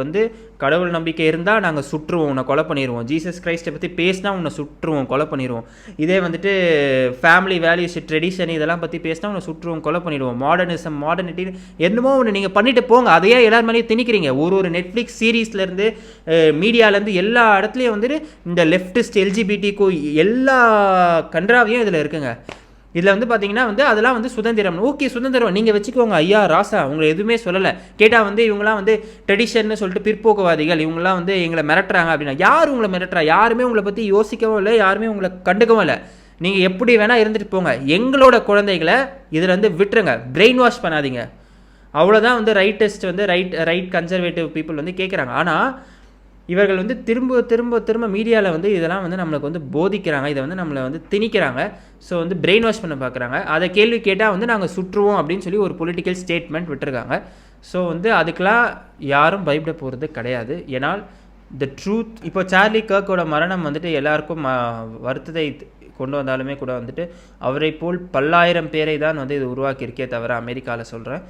வந்து கடவுள் நம்பிக்கை இருந்தால் நாங்கள் சுற்றுவோம், உன்னை கொலை பண்ணிடுவோம். ஜீசஸ் கிரைஸ்ட்டை பற்றி பேசினா உன்னை சுற்றுவோம், கொலை பண்ணிடுவோம். இதே வந்துட்டு ஃபேமிலி வேல்யூஸ், ட்ரெடிஷன் இதெல்லாம் பற்றி பேசினா உன்னை சுற்றுவோம், கொலை பண்ணிடுவோம். மாடர்னிசம், மாடர்னிட்டி என்னமோ ஒன்று நீங்கள் பண்ணிட்டு போங்க. அதையே எல்லார் மேலேயும் திணிக்கிறீங்க. ஒரு நெட்ஃப்ளிக்ஸ் சீரீஸ்லேருந்து மீடியாவிலேருந்து எல்லா இடத்துலையும் வந்துட்டு இந்த லெஃப்டிஸ்ட் எல்ஜிபிடிக்கு எல்லா கன்றாவையும் இதில் இருக்குங்க. இதில் வந்து பார்த்தீங்கன்னா வந்து அதெல்லாம் வந்து சுதந்திரம். ஓகே, சுதந்திரம் நீங்கள் வச்சுக்கோங்க ஐயா ராசா, உங்களை எதுவுமே சொல்லலை. கேட்டால் வந்து இவங்களாம் வந்து ட்ரெடிஷன்னு சொல்லிட்டு பிற்போக்குவாதிகள், இவங்களாம் வந்து எங்களை மிரட்டுறாங்க அப்படின்னா. யார் உங்களை மிரட்டுறா? யாருமே உங்களை பற்றி யோசிக்கவும் இல்லை, யாருமே உங்களை கண்டுக்கவும் இல்லை. நீங்கள் எப்படி வேணால் இருந்துட்டு போங்க. எங்களோட குழந்தைகளை இதில் வந்து விட்டுருங்க, பிரெயின் வாஷ் பண்ணாதீங்க. அவ்வளோதான் வந்து ரைட்டிஸ்ட் வந்து ரைட் கன்சர்வேட்டிவ் பீப்புள் வந்து கேட்குறாங்க. ஆனால் இவர்கள் வந்து திரும்ப மீடியாவில் வந்து இதெல்லாம் வந்து நம்மளுக்கு வந்து போதிக்கிறாங்க, இதை வந்து நம்மளை வந்து திணிக்கிறாங்க. ஸோ வந்து பிரெயின் வாஷ் பண்ண பார்க்குறாங்க. அதை கேள்வி கேட்டால் வந்து நாங்கள் சுற்றுவோம் அப்படின்னு சொல்லி ஒரு பொலிட்டிக்கல் ஸ்டேட்மெண்ட் விட்டுருக்காங்க. ஸோ வந்து அதுக்கெலாம் யாரும் பயப்பட போகிறது கிடையாது. ஏன்னால் த ட்ரூத். இப்போ சார்லி கர்க்கோட மரணம் வந்துட்டு எல்லாருக்கும் வருத்தத்தை கொண்டு வந்தாலுமே கூட வந்துட்டு அவரை போல் பல்லாயிரம் பேரை தான் வந்து இது உருவாக்கியிருக்கே தவிர, அமெரிக்காவில் சொல்கிறேன்,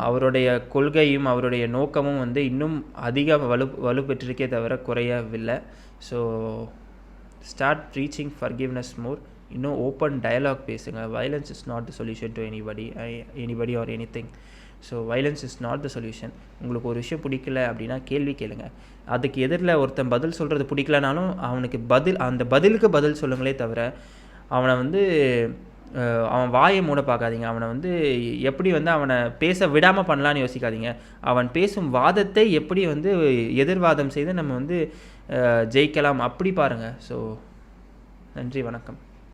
அவருடைய கொள்கையும் அவருடைய நோக்கமும் வந்து இன்னும் அதிக வலுப்பெற்றிருக்கே தவிர குறையவில்லை. ஸோ ஸ்டார்ட் ப்ரீச்சிங் ஃபர்கிவ்னஸ் மோர். இன்னும் ஓப்பன் டயலாக் பேசுங்க. Violence is not the solution to anybody or any thing. So violence is not the solution. உங்களுக்கு ஒரு விஷயம் பிடிக்கல அப்படின்னா கேள்வி கேளுங்க. அதுக்கு எதிரில் ஒருத்தன் பதில் சொல்கிறது பிடிக்கலனாலும் அவனுக்கு அந்த பதிலுக்கு பதில் சொல்லுங்களே தவிர அவனை வந்து அவன் வாயை மூட பார்க்காதீங்க. அவனை வந்து எப்படி வந்து அவனை பேச விடாமல் பண்ணலான்னு யோசிக்காதீங்க. அவன் பேசும் வாதத்தை எப்படி வந்து எதிர்வாதம் செய்து நம்ம வந்து ஜெயிக்கலாம் அப்படி பாருங்கள். ஸோ நன்றி, வணக்கம்.